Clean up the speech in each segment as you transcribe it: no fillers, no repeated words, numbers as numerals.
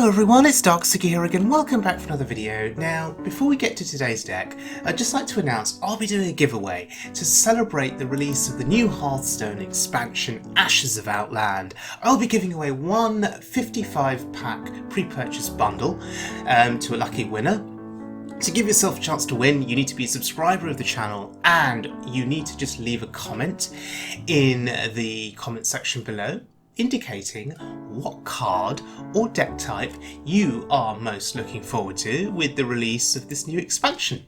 Hello everyone, it's Darkseeker here again. Welcome back for another video. Now, before we get to today's deck, I'd just like to announce I'll be doing a giveaway to celebrate the release of the new Hearthstone expansion, Ashes of Outland. I'll be giving away one 55-pack pre-purchase bundle to a lucky winner. To give yourself a chance to win, you need to be a subscriber of the channel and you need to just leave a comment in the comment section below, indicating what card or deck type you are most looking forward to with the release of this new expansion.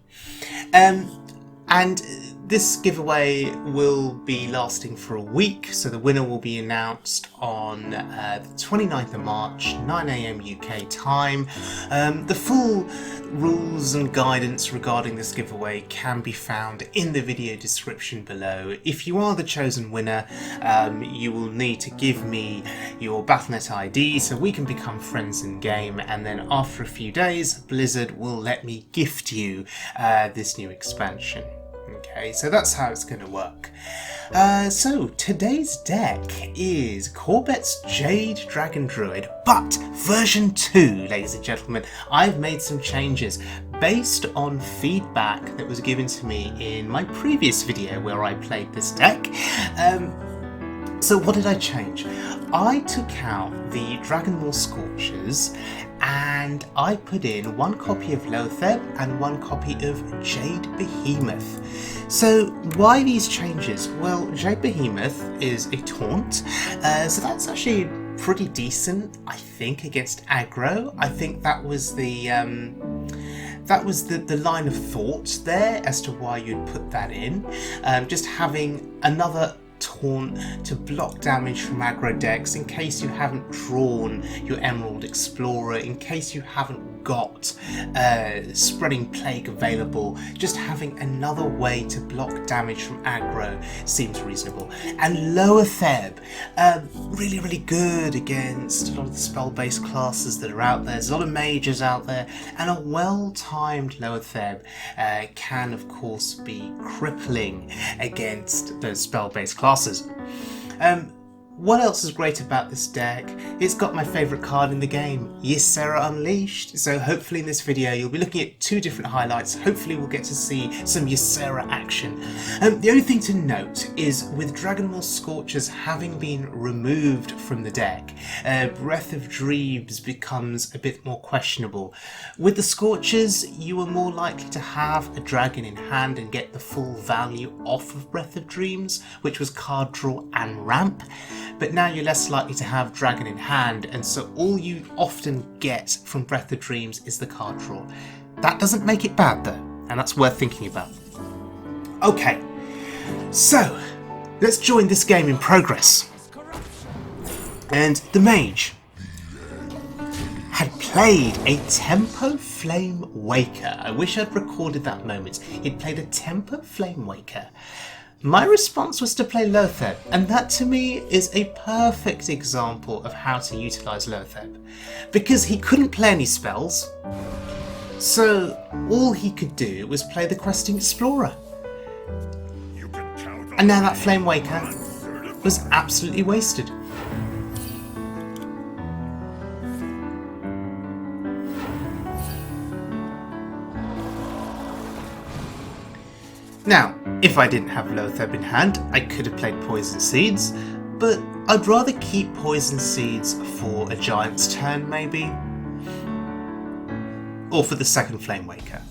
And this giveaway will be lasting for a week, so the winner will be announced on the 29th of March, 9 AM UK time. The full rules and guidance regarding this giveaway can be found in the video description below. If you are the chosen winner, you will need to give me your Battle.net ID so we can become friends in game, and then after a few days Blizzard will let me gift you this new expansion. Okay, so that's how it's going to work. So today's deck is Corbett's Jade Dragon Druid, but version 2, ladies and gentlemen. I've made some changes based on feedback that was given to me in my previous video where I played this deck. So what did I change? I took out the Dragonmaw Scorchers and I put in one copy of Loatheb and one copy of Jade Behemoth. So why these changes? Well, Jade Behemoth is a taunt, so that's actually pretty decent, I think, against aggro. I think that was the line of thought there as to why you'd put that in. Just having another taunt to block damage from aggro decks in case you haven't drawn your Emerald Explorer, in case you haven't got Spreading Plague available. Just having another way to block damage from aggro seems reasonable. And Loatheb, really good against a lot of the spell-based classes that are out there. There's a lot of mages out there, and a well-timed Loatheb can of course be crippling against those spell-based classes. What else is great about this deck? It's got my favourite card in the game, Ysera Unleashed. So hopefully in this video you'll be looking at two different highlights. Hopefully we'll get to see some Ysera action. The only thing to note is with Dragonmaw Scorchers having been removed from the deck, Breath of Dreams becomes a bit more questionable. With the Scorchers, you are more likely to have a dragon in hand and get the full value off of Breath of Dreams, which was card draw and ramp. But now you're less likely to have dragon in hand, and so all you often get from Breath of Dreams is the card draw. That doesn't make it bad though, and that's worth thinking about. Okay, so let's join this game in progress. And the Mage had played a Tempo Flame Waker. I wish I'd recorded that moment. He'd played a Tempo Flame Waker. My response was to play Loatheb, and that to me is a perfect example of how to utilise Loatheb, because he couldn't play any spells, so all he could do was play the Questing Explorer. And now that Flame Waker was absolutely wasted. Now, if I didn't have Loatheb in hand, I could have played Poison Seeds, but I'd rather keep Poison Seeds for a Giant's turn maybe, or for the second Flame Waker.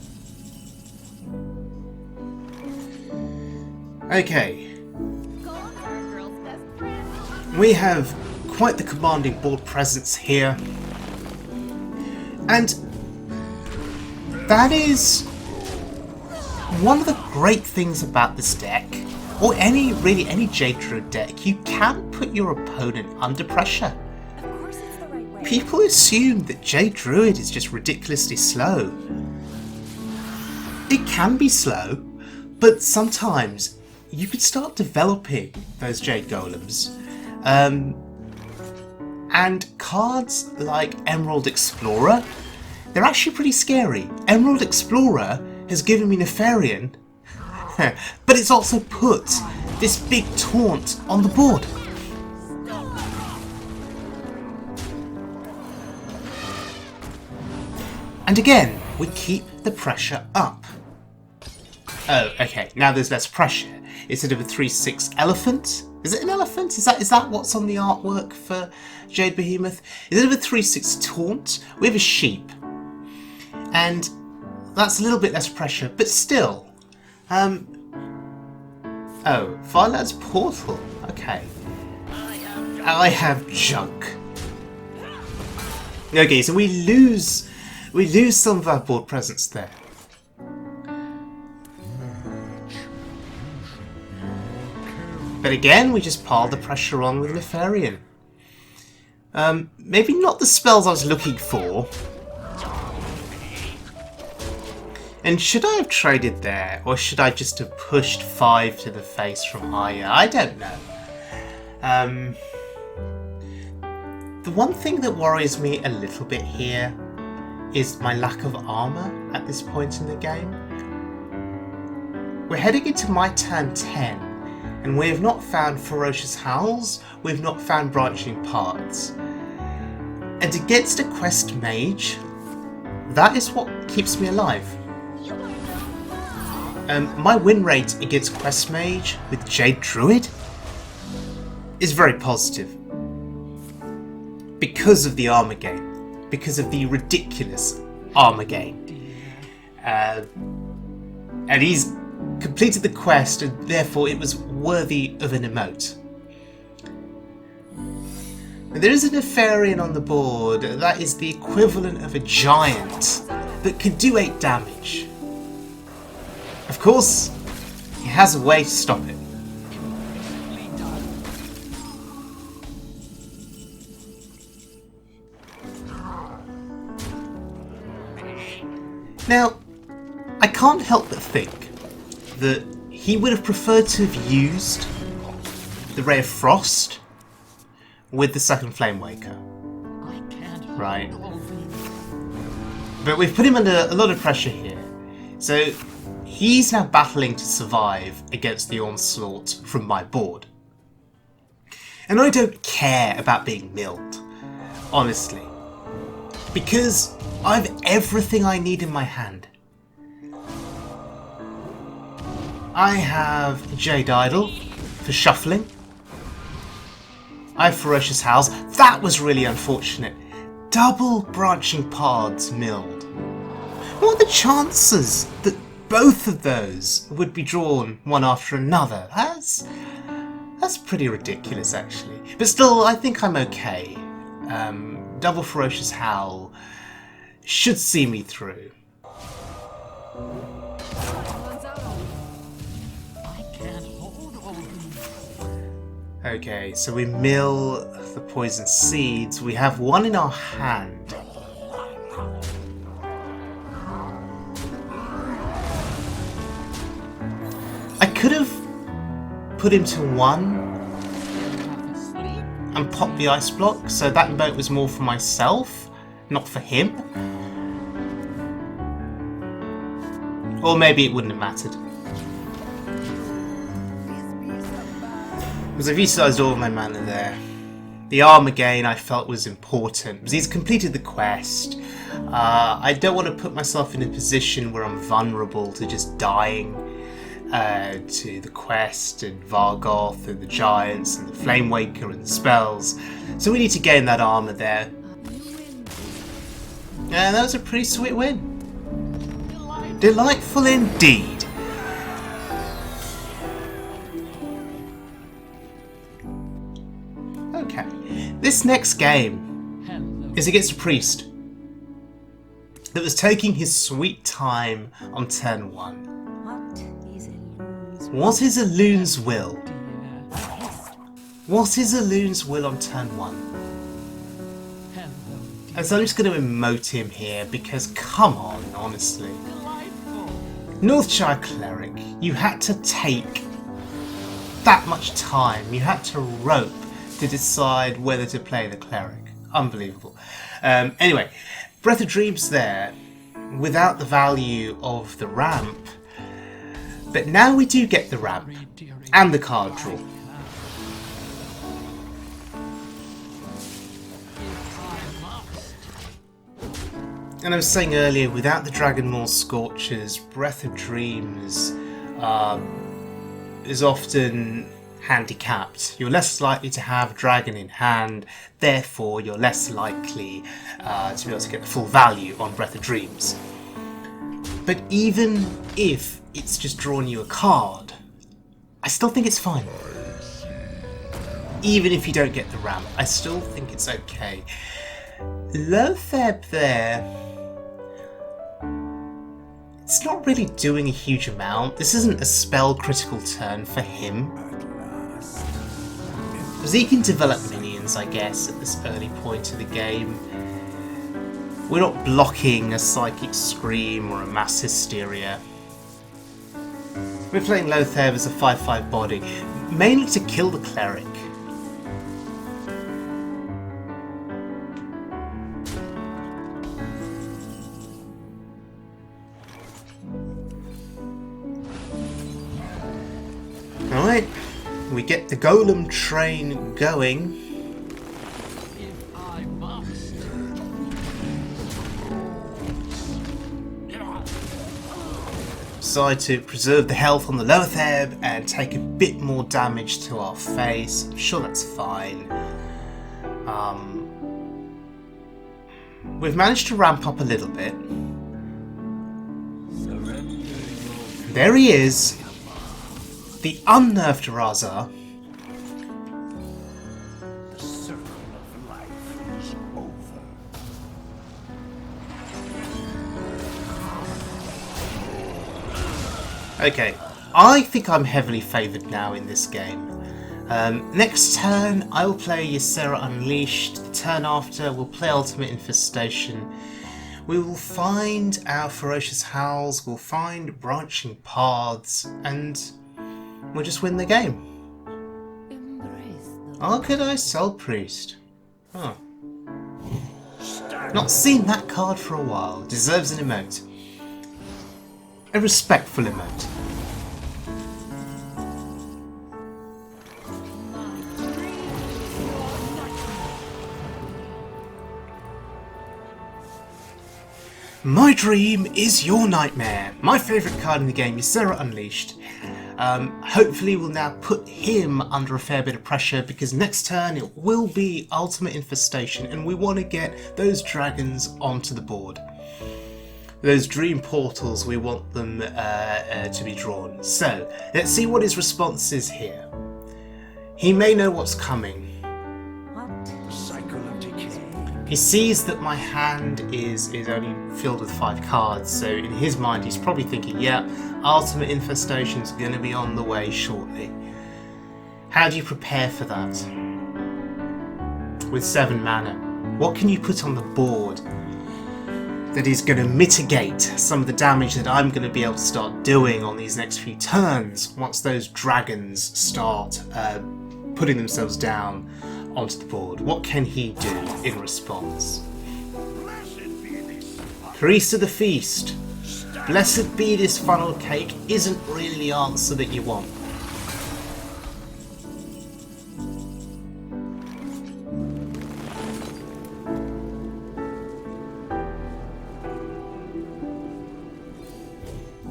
Okay, we have quite the commanding board presence here, and that is one of the great things about this deck, or any Jade Druid deck. You can put your opponent under pressure. People assume that Jade Druid is just ridiculously slow. It can be slow, but sometimes you could start developing those Jade Golems. And cards like Emerald Explorer, they're actually pretty scary. Emerald Explorer has given me Nefarian, but it's also put this big taunt on the board. And again, we keep the pressure up. Oh, okay, now there's less pressure. Instead of a 3/6 elephant. Is it an elephant? Is that what's on the artwork for Jade Behemoth? Instead of a 3/6 taunt, we have a sheep. And that's a little bit less pressure, but still. Oh, Firelad's Portal. Okay. I have junk. Okay, so we lose some of our board presence there. But again, we just pile the pressure on with Nefarian. Maybe not the spells I was looking for. And should I have traded there, or should I just have pushed 5 to the face from higher? I don't know. The one thing that worries me a little bit here is my lack of armour at this point in the game. We're heading into my turn 10, and we have not found Ferocious Howls, we have not found Branching Paths. And against a Quest Mage, that is what keeps me alive. My win rate against Quest Mage with Jade Druid is very positive. Because of the armor gain. Because of the ridiculous armor gain. And he's completed the quest, and therefore it was worthy of an emote. And there is a Nefarian on the board that is the equivalent of a giant that can do 8 damage. Of course, he has a way to stop it. Now, I can't help but think that he would have preferred to have used the Ray of Frost with the second Flame Waker. Right. But we've put him under a lot of pressure here. So he's now battling to survive against the onslaught from my board. And I don't care about being milled, honestly. Because I have everything I need in my hand. I have Jade Idol for shuffling. I have Ferocious Howls. That was really unfortunate. Double Branching Paths milled. What are the chances that both of those would be drawn one after another? That's pretty ridiculous, actually. But still, I think I'm okay. Double Ferocious Howl should see me through. Okay, so we mill the poison seeds. We have one in our hand. I could have put him to 1 and popped the ice block, so that emote was more for myself, not for him. Or maybe it wouldn't have mattered. Because I've utilised all of my mana there. The armor gain I felt was important, because he's completed the quest. I don't want to put myself in a position where I'm vulnerable to just dying to the quest and Vargoth and the giants and the Flame Waker and the spells. So we need to gain that armor there. And that was a pretty sweet win. Delightful indeed. Okay, this next game is against a priest that was taking his sweet time on turn 1. What is a loon's will? What is a loon's will on turn 1? And so I'm just going to emote him here because, come on, honestly. Northshire Cleric, you had to take that much time. You had to rope to decide whether to play the Cleric. Unbelievable. Anyway, Breath of Dreams there, without the value of the ramp. But now we do get the ramp and the card draw. And I was saying earlier, without the Dragonmaw Scorchers, Breath of Dreams is often handicapped. You're less likely to have Dragon in hand, therefore you're less likely to be able to get the full value on Breath of Dreams. But even if it's just drawn you a card, I still think it's fine. Even if you don't get the ramp, I still think it's okay. Loatheb there, it's not really doing a huge amount. This isn't a spell critical turn for him. Because he can develop minions, I guess, at this early point of the game. We're not blocking a Psychic Scream or a Mass Hysteria. We're playing Loatheb as a 5/5 body, mainly to kill the Cleric. Alright, we get the Golem train going. Decide to preserve the health on the Loatheb and take a bit more damage to our face. I'm sure that's fine. We've managed to ramp up a little bit. There he is. The unnerved Raza. The circle of life is over. Okay, I think I'm heavily favoured now in this game. Next turn, I will play Ysera Unleashed. The turn after, we'll play Ultimate Infestation. We will find our Ferocious Howls, we'll find Branching Paths, and we'll just win the game. Arcanized Soul Priest. Huh. Not seen that card for a while. Deserves an emote. A respectful emote. My dream is your nightmare. My favourite card in the game, Ysera Unleashed. Hopefully we'll now put him under a fair bit of pressure because next turn it will be Ultimate Infestation and we want to get those dragons onto the board. Those dream portals, we want them to be drawn. So, let's see what his response is here. He may know what's coming. He sees that my hand is only filled with 5 cards, so in his mind he's probably thinking, yeah, Ultimate Infestation's going to be on the way shortly. How do you prepare for that? With 7 mana, what can you put on the board that is going to mitigate some of the damage that I'm going to be able to start doing on these next few turns once those dragons start putting themselves down onto the board? What can he do in response? Priest of the Feast. Blessed be this funnel cake isn't really the answer that you want.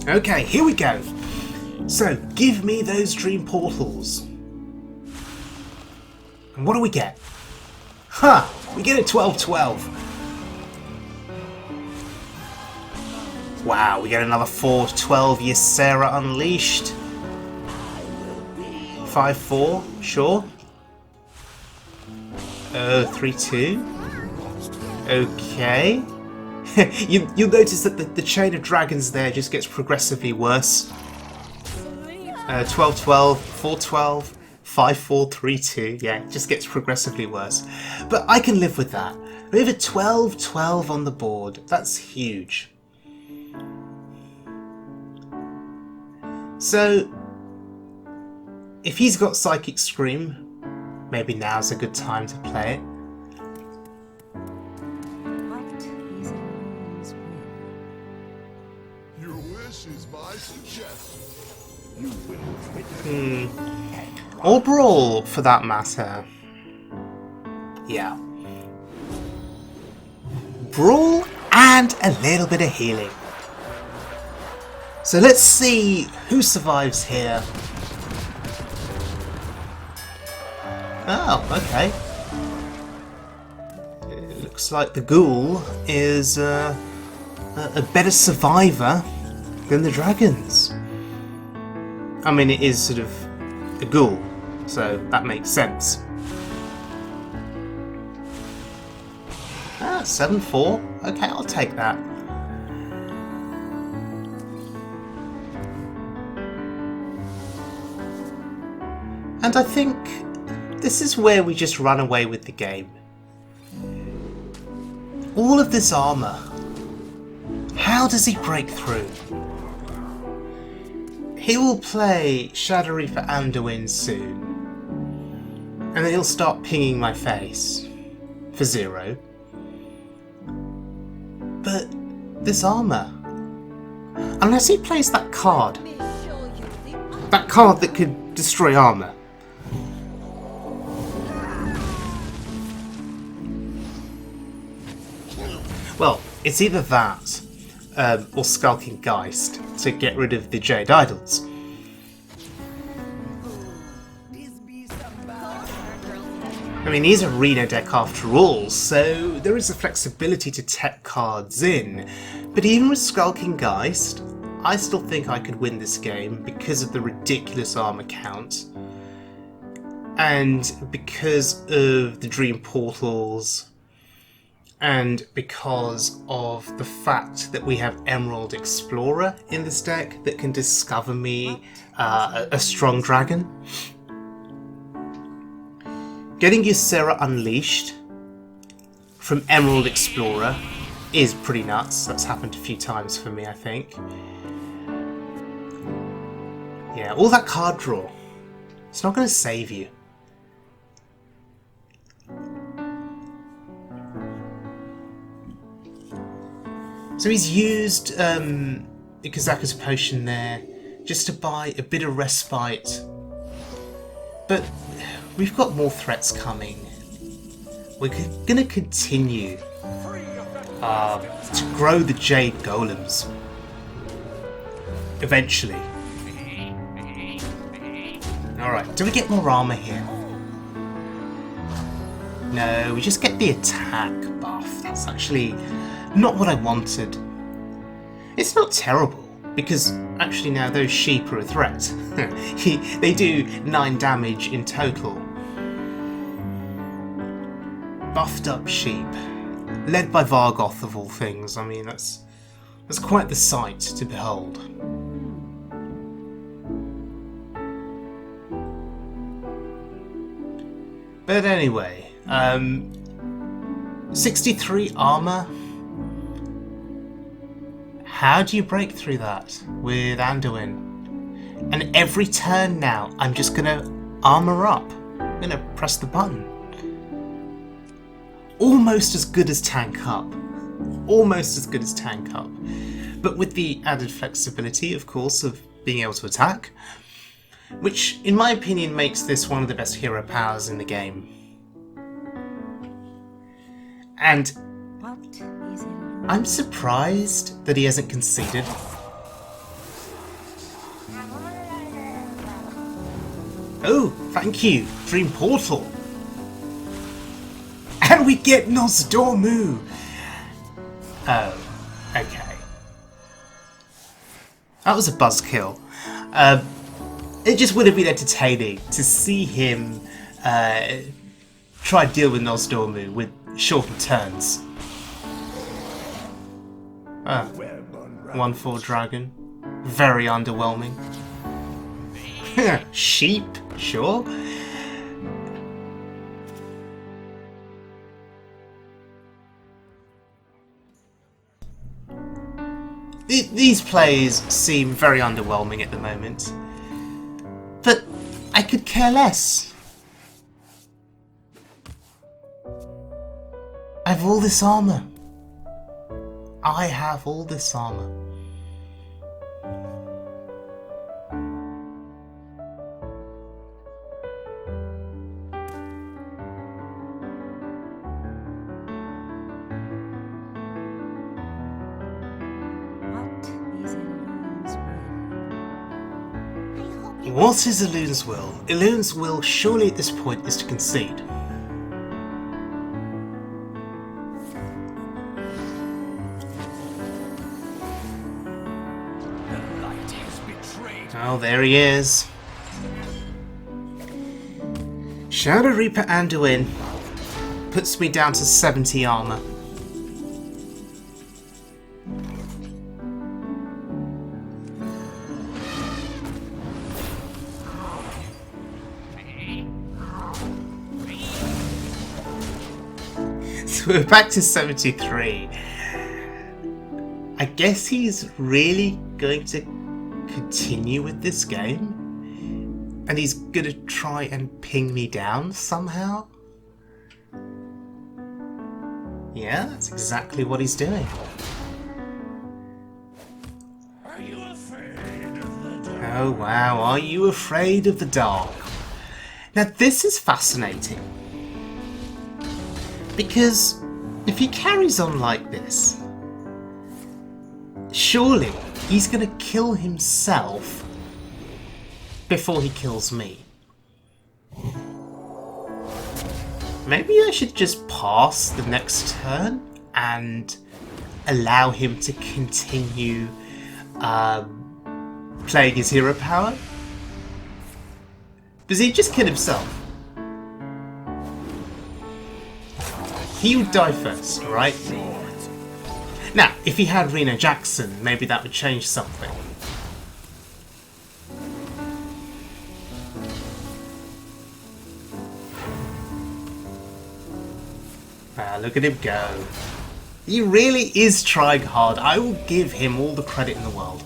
Okay, here we go. So, give me those dream portals. And what do we get? Ha! We get a 12/12. Wow, we get another 4/12 Ysera Unleashed. 5/4, sure. 3/2. Okay. You'll notice that the chain of dragons there just gets progressively worse. 12/12, 4/12. 5/4, 3/2, yeah, it just gets progressively worse. But I can live with that. We have a 12/12 on the board. That's huge. So, if he's got Psychic Scream, maybe now's a good time to play it. Your wish is my suggestion. You will Or Brawl, for that matter. Yeah. Brawl and a little bit of healing. So let's see who survives here. Oh, okay. It looks like the ghoul is a better survivor than the dragons. I mean, it is sort of a ghoul, so that makes sense. 7-4. Okay, I'll take that. And I think this is where we just run away with the game. All of this armour. How does he break through? He will play Shadowy for Anduin soon. And then he'll start pinging my face for 0. But this armour, unless he plays that card that could destroy armour. Well, it's either that or Skulking Geist to get rid of the Jade Idols. I mean, he's arena deck after all, so there is a flexibility to tech cards in. But even with Skulking Geist, I still think I could win this game because of the ridiculous armor count. And because of the Dream Portals. And because of the fact that we have Emerald Explorer in this deck that can discover me a strong dragon. Getting Ysera Unleashed from Emerald Explorer is pretty nuts. That's happened a few times for me, I think. Yeah, all that card draw. It's not going to save you. So he's used Ikazaku's potion there just to buy a bit of respite. But we've got more threats coming. We're going to continue to grow the Jade Golems. Eventually. Alright, do we get more armor here? No, we just get the attack buff. That's actually not what I wanted. It's not terrible, because actually now those sheep are a threat. They do 9 damage in total. Buffed up sheep. Led by Vargoth of all things. I mean, that's quite the sight to behold. But anyway, 63 armor. How do you break through that with Anduin? And every turn now, I'm just gonna armor up. I'm gonna press the button. Almost as good as Tank Up. Almost as good as Tank Up. But with the added flexibility, of course, of being able to attack. Which, in my opinion, makes this one of the best hero powers in the game. And I'm surprised that he hasn't conceded. Oh, thank you, Dream Portal. And we get Nosdormu. Oh, okay. That was a buzzkill. It just would have been entertaining to see him try to deal with Nosdormu with shortened turns. 1/4 dragon. Very underwhelming. Sheep, sure. These plays seem very underwhelming at the moment. But I could care less. I have all this armor. I have all this armor. What is Elun's will? Elun's will surely at this point is to concede. The light has betrayed. Oh, there he is. Shadow Reaper Anduin puts me down to 70 armor. So we're back to 73. I guess he's really going to continue with this game. And he's gonna try and ping me down somehow? Yeah, that's exactly what he's doing. Are you afraid of the dark? Oh wow, are you afraid of the dark? Now this is fascinating. Because if he carries on like this, surely he's gonna kill himself before he kills me. Maybe I should just pass the next turn and allow him to continue playing his hero power? Does he just kill himself? He would die first, right? Now, if he had Rena Jackson, maybe that would change something. Look at him go. He really is trying hard. I will give him all the credit in the world.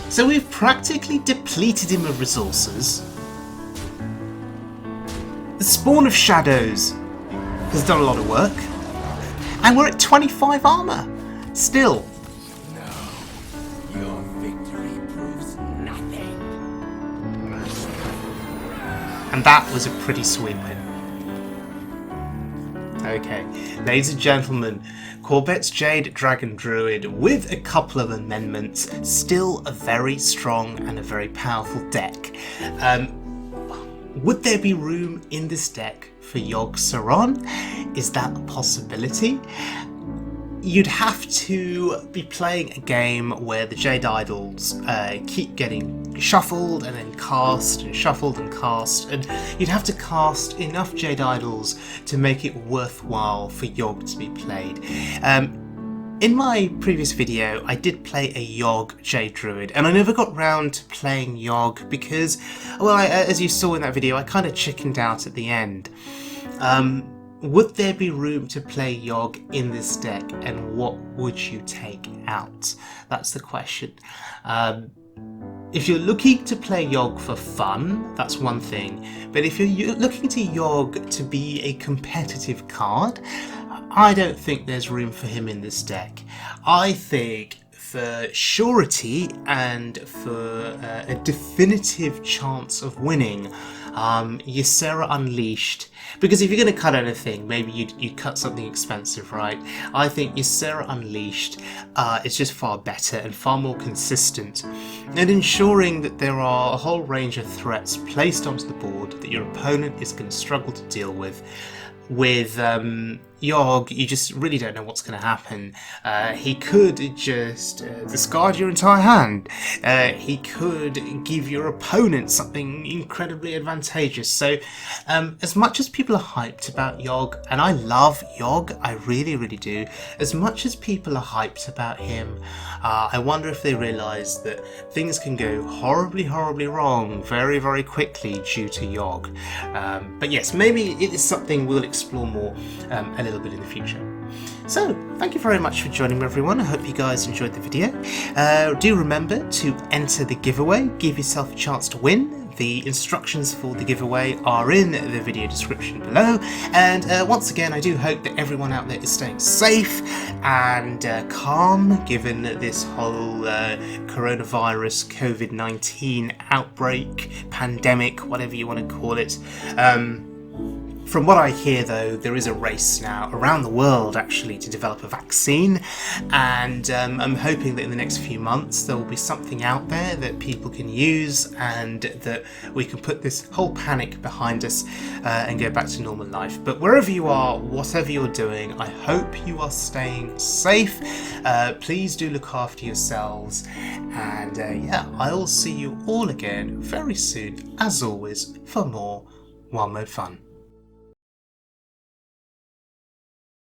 So we've practically depleted him of resources. The Spawn of Shadows has done a lot of work. And we're at 25 armor. Still. Your victory proves nothing. And that was a pretty sweet win. Okay, ladies and gentlemen, Corbett's Jade Dragon Druid with a couple of amendments, still a very strong and a very powerful deck. Would there be room in this deck for Yogg-Saron? Is that a possibility? You'd have to be playing a game where the Jade Idols keep getting shuffled and then cast and shuffled and cast, and you'd have to cast enough Jade Idols to make it worthwhile for Yogg to be played. In my previous video, I did play a Yogg Jade Druid, and I never got round to playing Yogg because, well, as you saw in that video, I kind of chickened out at the end. Would there be room to play Yogg in this deck, and what would you take out? That's the question. If you're looking to play Yogg for fun, that's one thing, but if you're looking to Yogg to be a competitive card, I don't think there's room for him in this deck. I think for surety and for a definitive chance of winning, Ysera Unleashed. Because if you're going to cut anything, maybe you'd cut something expensive, right? I think Ysera Unleashed is just far better and far more consistent, and ensuring that there are a whole range of threats placed onto the board that your opponent is going to struggle to deal with. With Yogg, you just really don't know what's going to happen. He could just discard your entire hand. He could give your opponent something incredibly advantageous. So, as much as people are hyped about Yogg, and I love Yogg, I really, really do, as much as people are hyped about him, I wonder if they realise that things can go horribly, horribly wrong very, very quickly due to Yogg. But yes, maybe it is something we'll explore more a little bit in the future. So, thank you very much for joining me, everyone. I hope you guys enjoyed the video. Do remember to enter the giveaway, give yourself a chance to win. The instructions for the giveaway are in the video description below, and once again I do hope that everyone out there is staying safe and calm given this whole coronavirus COVID-19 outbreak, pandemic, whatever you want to call it. From what I hear, though, there is a race now around the world actually to develop a vaccine, and I'm hoping that in the next few months there will be something out there that people can use, and that we can put this whole panic behind us and go back to normal life. But wherever you are, whatever you're doing, I hope you are staying safe. Please do look after yourselves, and yeah, I'll see you all again very soon, as always, for more Wild Mode fun.